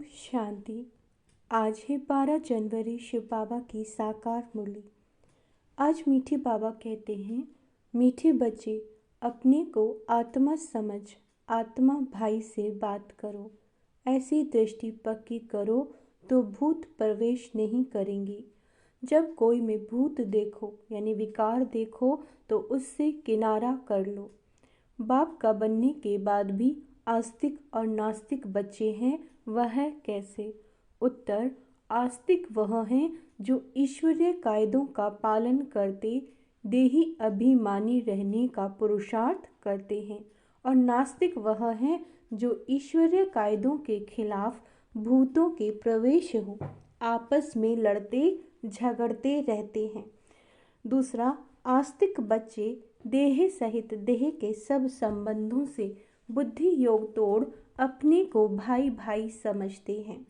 शांति। आज है 12 जनवरी, शिव बाबा की साकार मूर्ति। आज मीठे बाबा कहते हैं, मीठे बच्चे अपने को आत्मा समझ आत्मा भाई से बात करो। ऐसी दृष्टि पक्की करो तो भूत प्रवेश नहीं करेंगे। जब कोई में भूत देखो यानी विकार देखो तो उससे किनारा कर लो। बाप का बनने के बाद भी आस्तिक और नास्तिक बच्चे हैं, वह कैसे? उत्तर: आस्तिक वह हैं जो ईश्वरीय कायदों का पालन करते देही अभिमानी रहने का पुरुषार्थ करते हैं, और नास्तिक वह हैं जो ईश्वरीय कायदों के खिलाफ भूतों के प्रवेश हो आपस में लड़ते झगड़ते रहते हैं। दूसरा, आस्तिक बच्चे देह सहित देह के सब संबंधों से बुद्धि योग तोड़ अपने को भाई भाई समझते हैं।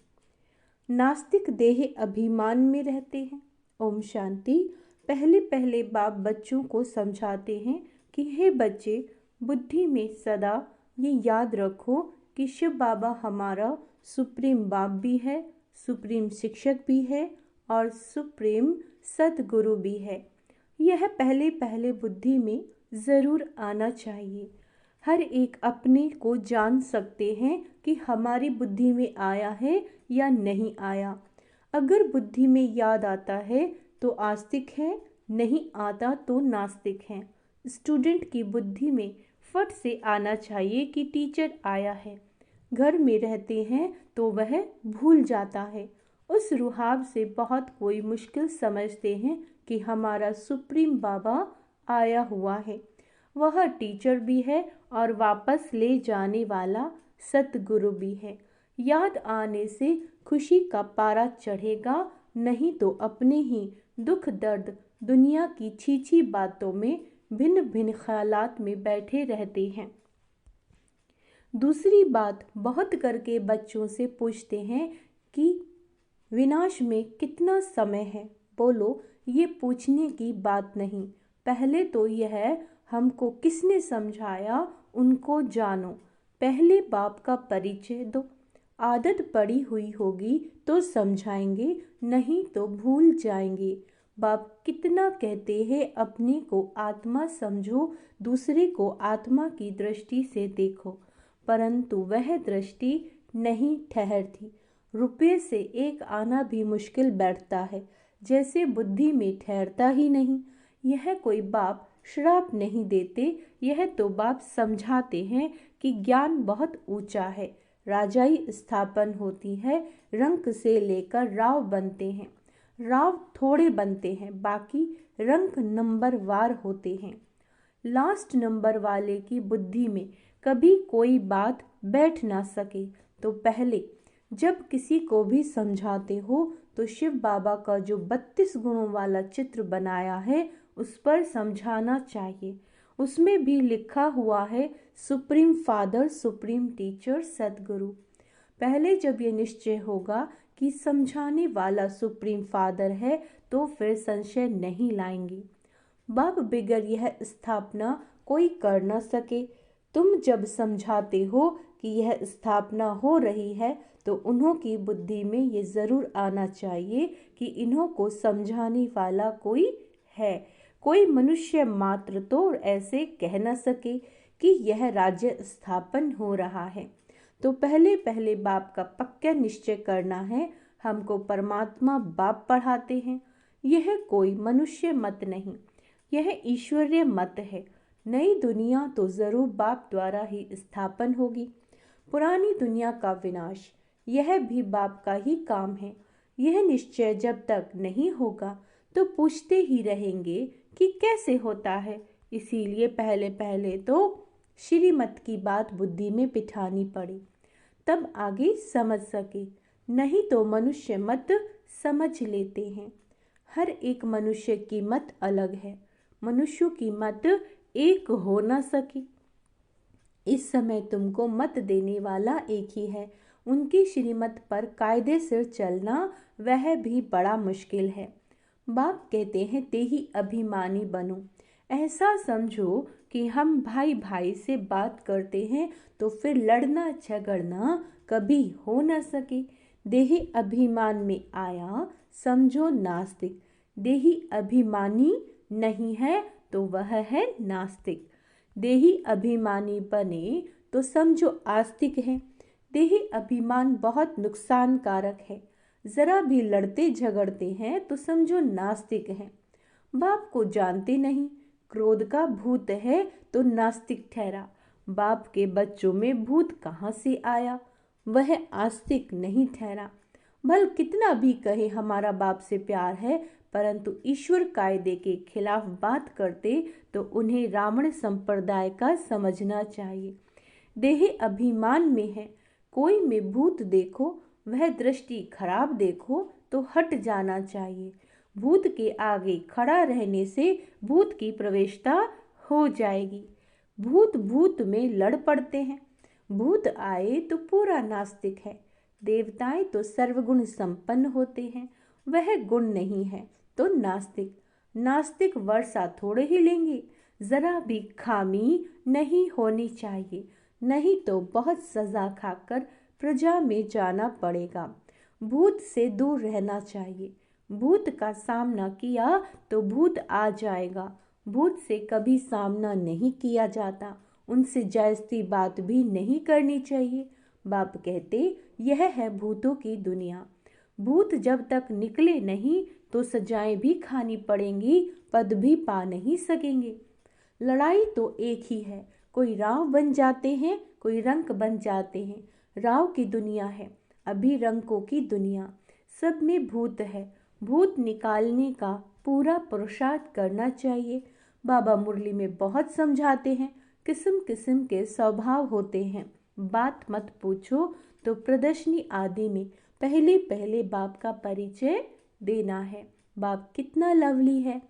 नास्तिक देह अभिमान में रहते हैं। ओम शांति। पहले पहले बाप बच्चों को समझाते हैं कि हे बच्चे, बुद्धि में सदा ये याद रखो कि शिव बाबा हमारा सुप्रीम बाप भी है, सुप्रीम शिक्षक भी है और सुप्रीम सद्गुरु भी है। यह पहले पहले बुद्धि में ज़रूर आना चाहिए। हर एक अपने को जान सकते हैं कि हमारी बुद्धि में आया है या नहीं आया। अगर बुद्धि में याद आता है तो आस्तिक है, नहीं आता तो नास्तिक है। स्टूडेंट की बुद्धि में फट से आना चाहिए कि टीचर आया है। घर में रहते हैं तो वह भूल जाता है। उस रुहाब से बहुत कोई मुश्किल समझते हैं कि हमारा सुप्रीम बाबा आया हुआ है। वह टीचर भी है और वापस ले जाने वाला सतगुरु भी है। याद आने से खुशी का पारा चढ़ेगा, नहीं तो अपने ही दुख दर्द दुनिया की छी बातों में भिन्न भिन्न ख्यालात में बैठे रहते हैं। दूसरी बात, बहुत करके बच्चों से पूछते हैं कि विनाश में कितना समय है। बोलो, ये पूछने की बात नहीं। पहले तो यह हमको किसने समझाया उनको जानो। पहले बाप का परिचय दो। आदत पड़ी हुई होगी तो समझाएंगे, नहीं तो भूल जाएंगे। बाप कितना कहते हैं, अपने को आत्मा समझो, दूसरे को आत्मा की दृष्टि से देखो, परंतु वह दृष्टि नहीं ठहरती। रुपये से एक आना भी मुश्किल बैठता है, जैसे बुद्धि में ठहरता ही नहीं। यह कोई बाप श्राप नहीं देते, यह तो बाप समझाते हैं कि ज्ञान बहुत ऊंचा है। राजाई स्थापन होती है, रंक से लेकर राव बनते हैं। राव थोड़े बनते हैं, बाकी रंक नंबर वार होते हैं। लास्ट नंबर वाले की बुद्धि में कभी कोई बात बैठ ना सके तो पहले जब किसी को भी समझाते हो तो शिव बाबा का जो 32 गुणों वाला चित्र बनाया है उस पर समझाना चाहिए। उसमें भी लिखा हुआ है सुप्रीम फादर, सुप्रीम टीचर, सद्गुरु। पहले जब ये निश्चय होगा कि समझाने वाला सुप्रीम फादर है तो फिर संशय नहीं लाएंगे। बाप बिगर यह स्थापना कोई कर न सके। तुम जब समझाते हो कि यह स्थापना हो रही है तो उन्हों की बुद्धि में ये ज़रूर आना चाहिए कि इन्हों को समझाने वाला कोई है। कोई मनुष्य मात्र तो ऐसे कह न सके कि यह राज्य स्थापन हो रहा है। तो पहले पहले बाप का पक्का निश्चय करना है। हमको परमात्मा बाप पढ़ाते हैं। यह कोई मनुष्य मत नहीं, यह ईश्वरीय मत है। नई दुनिया तो जरूर बाप द्वारा ही स्थापन होगी। पुरानी दुनिया का विनाश यह भी बाप का ही काम है। यह निश्चय जब तक नहीं होगा तो पूछते ही रहेंगे कि कैसे होता है। इसीलिए पहले पहले तो श्रीमत की बात बुद्धि में बिठानी पड़े, तब आगे समझ सके। नहीं तो मनुष्य मत समझ लेते हैं। हर एक मनुष्य की मत अलग है। मनुष्यों की मत एक हो न सकी। इस समय तुमको मत देने वाला एक ही है। उनकी श्रीमत पर कायदे से चलना वह भी बड़ा मुश्किल है। बाप कहते हैं तेही अभिमानी बनो। ऐसा समझो कि हम भाई भाई से बात करते हैं तो फिर लड़ना झगड़ना कभी हो न सके। देही अभिमान में आया समझो नास्तिक। देही अभिमानी नहीं है तो वह है नास्तिक। देही अभिमानी बने तो समझो आस्तिक है। देही अभिमान बहुत नुकसानकारक है। जरा भी लड़ते झगड़ते हैं तो समझो नास्तिक है। बाप को जानते नहीं, क्रोध का भूत है तो नास्तिक ठहरा। बाप के बच्चों में भूत कहाँ से आया, वह आस्तिक नहीं ठहरा। भल कितना भी कहे हमारा बाप से प्यार है, परंतु ईश्वर कायदे के खिलाफ बात करते तो उन्हें रावण संप्रदाय का समझना चाहिए। देह अभिमान में है, कोई में भूत देखो, वह दृष्टि खराब देखो तो हट जाना चाहिए। भूत के आगे खड़ा रहने से भूत की प्रवेशता हो जाएगी। भूत भूत में लड़ पड़ते हैं। भूत आए तो पूरा नास्तिक है। देवताएं तो सर्वगुण संपन्न होते हैं, वह गुण नहीं है तो नास्तिक। नास्तिक वर्षा थोड़े ही लेंगे, जरा भी खामी नहीं होनी चाहिए, नहीं तो बहुत सजा खाकर प्रजा में जाना पड़ेगा। भूत से दूर रहना चाहिए। भूत का सामना किया तो भूत आ जाएगा। भूत से कभी सामना नहीं किया जाता, उनसे जायज़ती बात भी नहीं करनी चाहिए। बाप कहते यह है भूतों की दुनिया। भूत जब तक निकले नहीं तो सजाएं भी खानी पड़ेंगी, पद भी पा नहीं सकेंगे। लड़ाई तो एक ही है, कोई राव बन जाते हैं, कोई रंक बन जाते हैं। राव की दुनिया है, अभी रंकों की दुनिया। सब में भूत है, भूत निकालने का पूरा पुरुषार्थ करना चाहिए। बाबा मुरली में बहुत समझाते हैं, किस्म किस्म के स्वभाव होते हैं, बात मत पूछो। तो प्रदर्शनी आदि में पहले पहले बाप का परिचय देना है। बाप कितना लवली है,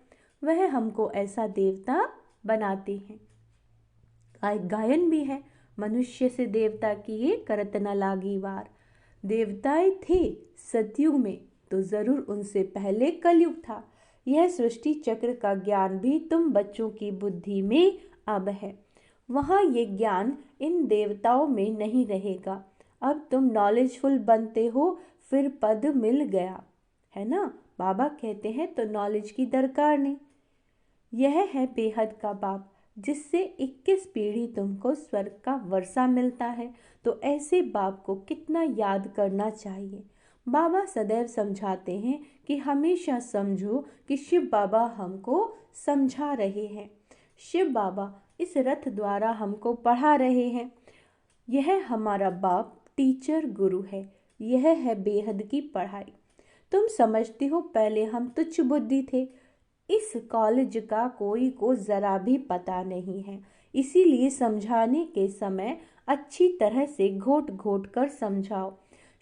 वह हमको ऐसा देवता बनाते हैं। गायन भी है, मनुष्य से देवता किए करत न लागी वार। देवताएं थे सतयुग में तो जरूर उनसे पहले कलयुग था। यह सृष्टि चक्र का ज्ञान भी तुम बच्चों की बुद्धि में अब है, वहाँ ये ज्ञान इन देवताओं में नहीं रहेगा। अब तुम नॉलेजफुल बनते हो, फिर पद मिल गया है ना। बाबा कहते हैं तो नॉलेज की दरकार नहीं। यह है बेहद का बाप, जिससे 21 पीढ़ी तुमको स्वर्ग का वर्षा मिलता है। तो ऐसे बाप को कितना याद करना चाहिए। बाबा सदैव समझाते हैं कि हमेशा समझो कि शिव बाबा हमको समझा रहे हैं। शिव बाबा इस रथ द्वारा हमको पढ़ा रहे हैं। यह हमारा बाप टीचर गुरु है। यह है बेहद की पढ़ाई। तुम समझते हो पहले हम तुच्छ बुद्धि थे। इस कॉलेज का कोई को जरा भी पता नहीं है, इसीलिए समझाने के समय अच्छी तरह से घोट घोट कर समझाओ।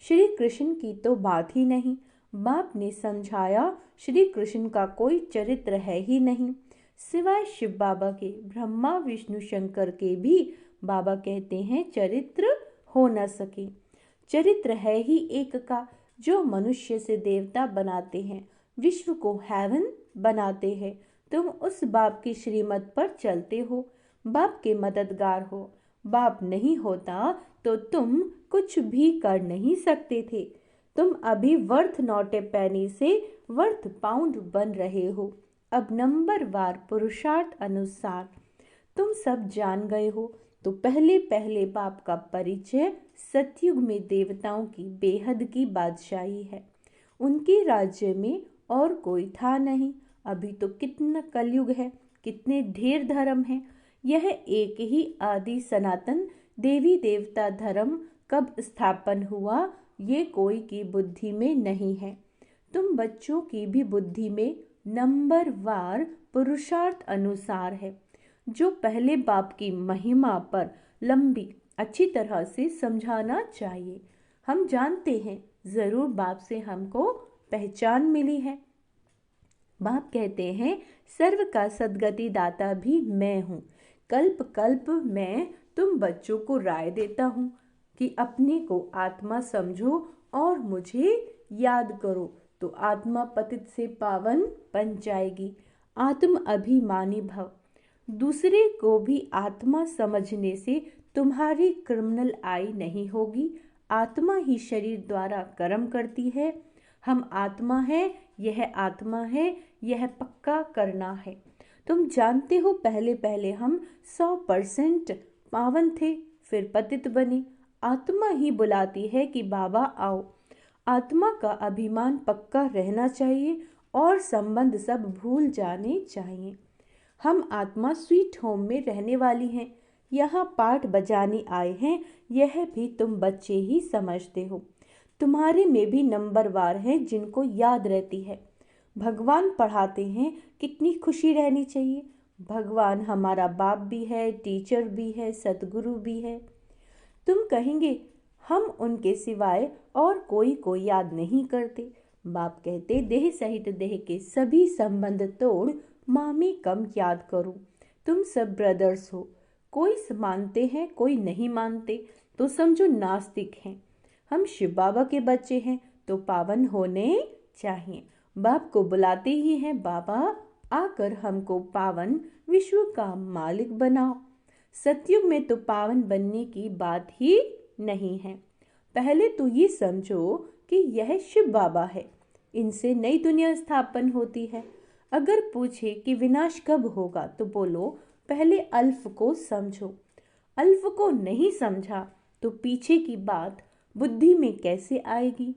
श्री कृष्ण की तो बात ही नहीं। बाप ने समझाया श्री कृष्ण का कोई चरित्र है ही नहीं, सिवाय शिव बाबा के। ब्रह्मा विष्णु शंकर के भी बाबा कहते हैं चरित्र हो न सके। चरित्र है ही एक का, जो मनुष्य से देवता बनाते हैं, विश्व को हेवन बनाते हैं। तुम उस बाप की श्रीमत पर चलते हो, बाप के मददगार हो। बाप नहीं होता तो तुम कुछ भी कर नहीं सकते थे। तुम अभी वर्थ नॉट ए पेनी से वर्थ पाउंड बन रहे हो। अब नंबर वार पुरुषार्थ अनुसार तुम सब जान गए हो। तो पहले पहले बाप का परिचय सतयुग में देवताओं की बेहद की बादशाही है। उनके राज्य में और कोई था नहीं। अभी तो कितना कलयुग है, कितने ढेर धर्म हैं। यह एक ही आदि सनातन देवी देवता धर्म कब स्थापन हुआ, ये कोई की बुद्धि में नहीं है। तुम बच्चों की भी बुद्धि में नंबर वार पुरुषार्थ अनुसार है, जो पहले बाप की महिमा पर लंबी अच्छी तरह से समझाना चाहिए। हम जानते हैं जरूर बाप से हमको पहचान मिली है। बाप कहते हैं सर्व का सद्गति दाता भी मैं हूँ। कल्प कल्प मैं तुम बच्चों को राय देता हूँ कि अपने को आत्मा समझो और मुझे याद करो, तो आत्मा पतित से पावन बन जाएगी। आत्म अभिमानी भव। दूसरे को भी आत्मा समझने से तुम्हारी क्रिमिनल आई नहीं होगी, आत्मा ही शरीर द्वारा कर्म करती है। हम आत्मा है, यह आत्मा है, यह पक्का करना है। तुम जानते हो पहले पहले हम 100% पावन थे, फिर पतित बने। आत्मा ही बुलाती है कि बाबा आओ। आत्मा का अभिमान पक्का रहना चाहिए और संबंध सब भूल जाने चाहिए। हम आत्मा स्वीट होम में रहने वाली हैं, यहाँ पाठ बजाने आए हैं, यह भी तुम बच्चे ही समझते हो। तुम्हारे में भी नंबरवार हैं जिनको याद रहती है। भगवान पढ़ाते हैं, कितनी खुशी रहनी चाहिए। भगवान हमारा बाप भी है, टीचर भी है, सतगुरु भी है। तुम कहेंगे हम उनके सिवाय और कोई को याद नहीं करते। बाप कहते देह सहित देह के सभी संबंध तोड़ मामी कम याद करो। तुम सब ब्रदर्स हो। कोई मानते हैं, कोई नहीं मानते तो समझो नास्तिक हैं। हम शिव बाबा के बच्चे हैं तो पावन होने चाहिए। बाप को बुलाते ही हैं, बाबा आकर हमको पावन विश्व का मालिक बनाओ। सतयुग में तो पावन बनने की बात ही नहीं है। पहले तो ये समझो कि यह शिव बाबा है, इनसे नई दुनिया स्थापन होती है। अगर पूछे कि विनाश कब होगा तो बोलो पहले अल्फ को समझो। अल्फ को नहीं समझा तो पीछे की बात बुद्धि में कैसे आएगी।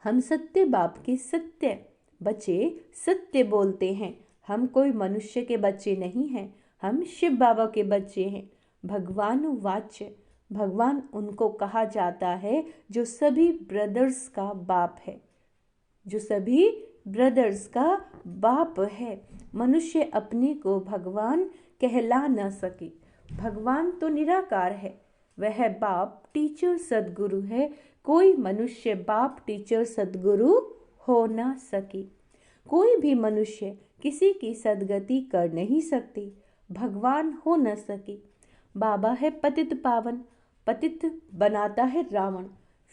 हम सत्य बाप के सत्य बच्चे सत्य बोलते हैं। हम कोई मनुष्य के बच्चे नहीं हैं, हम शिव बाबा के बच्चे हैं। भगवान वाच्य, भगवान उनको कहा जाता है जो सभी ब्रदर्स का बाप है, जो सभी ब्रदर्स का बाप है। मनुष्य अपने को भगवान कहला न सके। भगवान तो निराकार है, वह बाप टीचर सदगुरु है। कोई मनुष्य बाप टीचर सदगुरु हो ना सके। कोई भी मनुष्य किसी की सदगति कर नहीं सकते, भगवान हो न सके। बाबा है पतित पावन, पतित बनाता है रावण।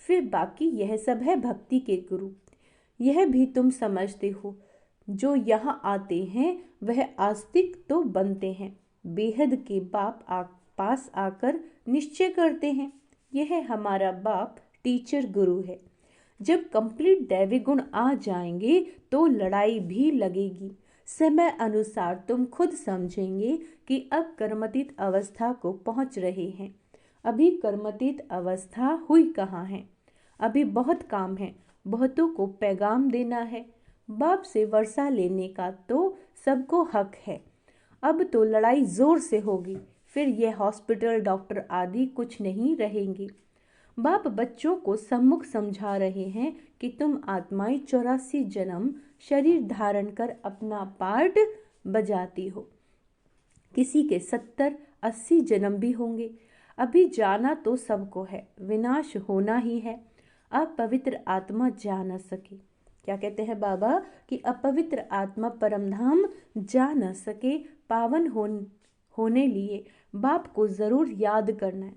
फिर बाकी यह सब है भक्ति के गुरु। यह भी तुम समझते हो। जो यहाँ आते हैं वह आस्तिक तो बनते हैं, बेहद के बाप पास आकर निश्चय करते हैं। यह हमारा बाप टीचर गुरु है। जब कंप्लीट दैवी गुण आ जाएंगे तो लड़ाई भी लगेगी। समय अनुसार तुम खुद समझेंगे कि अब कर्मतीत अवस्था को पहुंच रहे हैं। अभी कर्मतीत अवस्था हुई कहाँ है। अभी बहुत काम है, बहुतों को पैगाम देना है। बाप से वर्षा लेने का तो सबको हक है। अब तो लड़ाई जोर से होगी, फिर यह हॉस्पिटल डॉक्टर आदि कुछ नहीं रहेंगे। बाप बच्चों को सम्मुख समझा रहे हैं कि तुम आत्माएं 84 जन्म शरीर धारण कर अपना पार्ट बजाती हो। किसी के 70-80 जन्म भी होंगे। अभी जाना तो सबको है, विनाश होना ही है। अपवित्र आत्मा जा न सके। क्या कहते हैं बाबा कि अपवित्र आत्मा परमधाम जा न सके। पावन होने लिए बाप को जरूर याद करना है।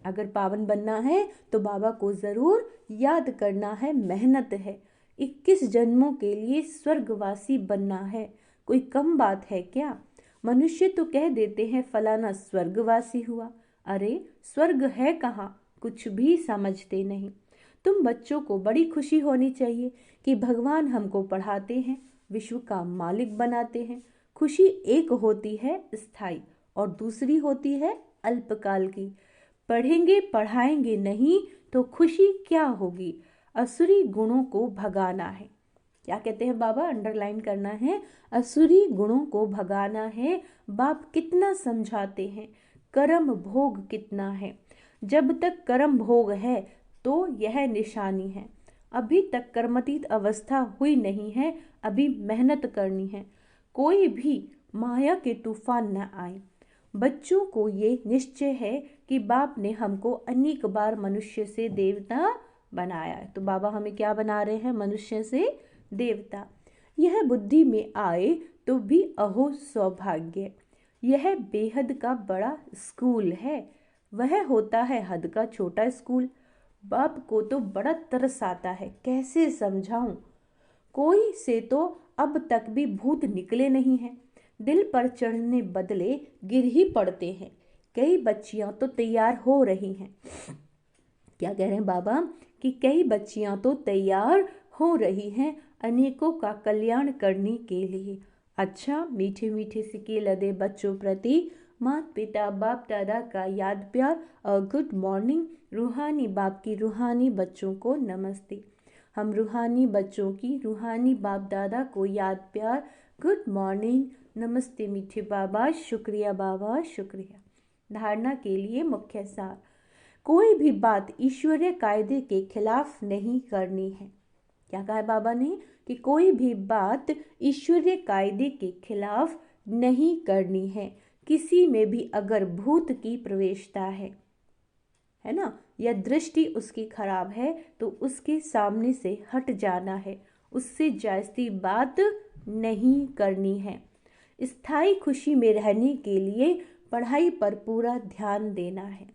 अगर पावन बनना है तो बाबा को जरूर याद करना है। मेहनत है। 21 जन्मों के लिए स्वर्गवासी बनना है। कोई कम बात है क्या। मनुष्य तो कह देते हैं फलाना स्वर्गवासी हुआ। अरे स्वर्ग है कहाँ, कुछ भी समझते नहीं। तुम बच्चों को बड़ी खुशी होनी चाहिए कि भगवान हमको पढ़ाते हैं, विश्व का मालिक बनाते हैं। खुशी एक होती है स्थायी और दूसरी होती है अल्पकाल की। पढ़ेंगे पढ़ाएंगे नहीं तो खुशी क्या होगी। असुरी गुणों को भगाना है। क्या कहते हैं बाबा, अंडरलाइन करना है। असुरी गुणों को भगाना है। बाप कितना समझाते हैं। कर्म भोग कितना है। जब तक कर्म भोग है तो यह निशानी है। अभी तक कर्मतीत अवस्था हुई नहीं है, अभी मेहनत करनी है। कोई भी माया के तूफान न आए। बच्चों को ये निश्चय है कि बाप ने हमको अनेक बार मनुष्य से देवता बनाया है। तो बाबा हमें क्या बना रहे हैं, मनुष्य से देवता। यह बुद्धि में आए तो भी अहो सौभाग्य। यह बेहद का बड़ा स्कूल है, वह होता है हद का छोटा स्कूल। बाप को तो बड़ा तरस आता है, कैसे समझाऊं। कोई से तो अब तक भी भूत निकले नहीं हैं। दिल पर चढ़ने बदले गिर ही पड़ते हैं। कई बच्चियां तो तैयार हो रही हैं। क्या कह रहे हैं बाबा कि कई बच्चियां तो तैयार हो रही हैं अनेकों का कल्याण करने के लिए। अच्छा, मीठे मीठे सिक्के लदे बच्चों प्रति माता पिता बाप दादा का याद प्यार और गुड मॉर्निंग। रूहानी बाप की रूहानी बच्चों को नमस्ते। हम रूहानी बच्चों की रूहानी बाप दादा को याद प्यार, गुड मॉर्निंग, नमस्ते मीठे बाबा, शुक्रिया बाबा, शुक्रिया। धारणा के लिए मुख्य सार, कोई भी बात ईश्वरीय कायदे के खिलाफ नहीं करनी है। क्या कहा है बाबा ने कि कोई भी बात ईश्वरीय कायदे के खिलाफ नहीं करनी है। किसी में भी अगर भूत की प्रवेशता है ना, या दृष्टि उसकी खराब है तो उसके सामने से हट जाना है, उससे जायज़ी बात नहीं करनी है। स्थायी खुशी में रहने के लिए पढ़ाई पर पूरा ध्यान देना है।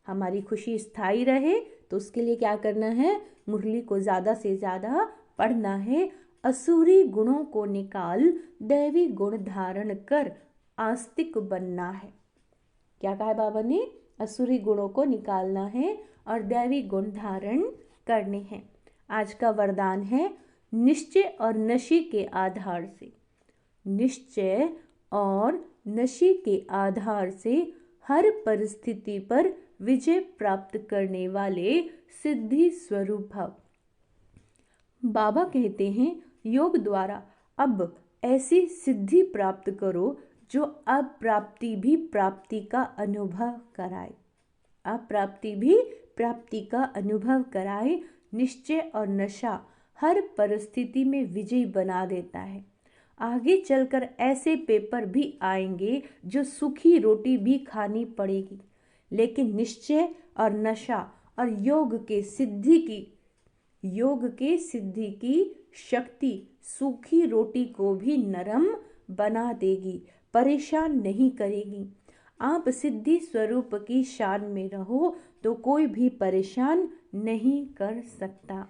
हमारी खुशी स्थायी रहे तो उसके लिए क्या करना है, मुरली को ज़्यादा से ज़्यादा पढ़ना है। असुरी गुणों को निकाल दैवी गुण धारण कर आस्तिक बनना है। क्या कहा है बाबा ने, असुरी गुणों को निकालना है और दैवी गुण धारण करने हैं। आज का वरदान है निश्चय और नशे के आधार से। निश्चय और नशे के आधार से हर परिस्थिति पर विजय प्राप्त करने वाले सिद्धि स्वरूप भव। बाबा कहते हैं योग द्वारा अब ऐसी सिद्धि प्राप्त करो जो अप्राप्ति भी प्राप्ति का अनुभव कराए। अप्राप्ति भी प्राप्ति का अनुभव कराए। निश्चय और नशा हर परिस्थिति में विजयी बना देता है। आगे चलकर ऐसे पेपर भी आएंगे जो सूखी रोटी भी खानी पड़ेगी, लेकिन निश्चय और नशा और योग के सिद्धि की शक्ति सूखी रोटी को भी नरम बना देगी, परेशान नहीं करेगी। आप सिद्धि स्वरूप की शान में रहो तो कोई भी परेशान नहीं कर सकता।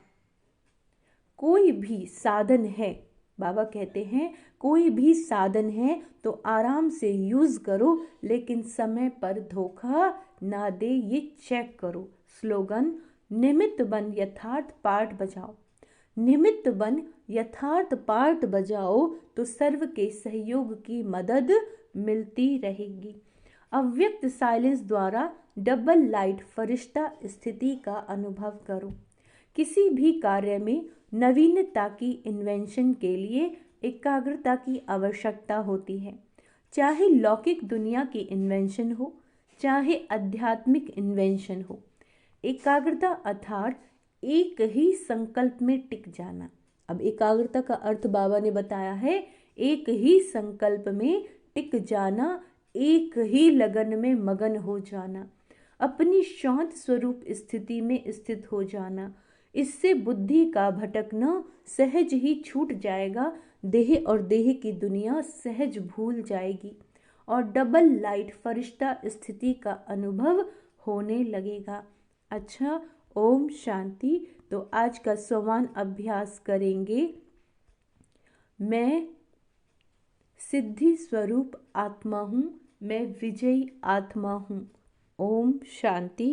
कोई भी साधन है, बाबा कहते हैं कोई भी साधन है तो आराम से यूज करो, लेकिन समय पर धोखा ना दे, ये चेक करो। स्लोगन, निमित्त बन यथार्थ पाठ बजाओ। निमित्त बन यथार्थ पाठ बजाओ तो सर्व के सहयोग की मदद मिलती रहेगी। अव्यक्त साइलेंस द्वारा डबल लाइट फरिश्ता स्थिति का अनुभव करो। किसी भी कार्य में नवीनता की इन्वेंशन के लिए एकाग्रता की आवश्यकता होती है। चाहे लौकिक दुनिया की इन्वेंशन हो, चाहे आध्यात्मिक इन्वेंशन हो। एकाग्रता अर्थात एक ही संकल्प में टिक जाना। अब एकाग्रता का अर्थ बाबा ने बताया है एक ही संकल्प में टिक जाना, एक ही लगन में मगन हो जाना, अपनी शांत स्वरूप स्थिति में स्थित हो जाना। इससे बुद्धि का भटकना सहज ही छूट जाएगा, देह और देह की दुनिया सहज भूल जाएगी और डबल लाइट फरिश्ता स्थिति का अनुभव होने लगेगा। अच्छा, ओम शांति। तो आज का स्वमान अभ्यास करेंगे। मैं सिद्धि स्वरूप आत्मा हूँ, मैं विजयी आत्मा हूँ। ओम शांति।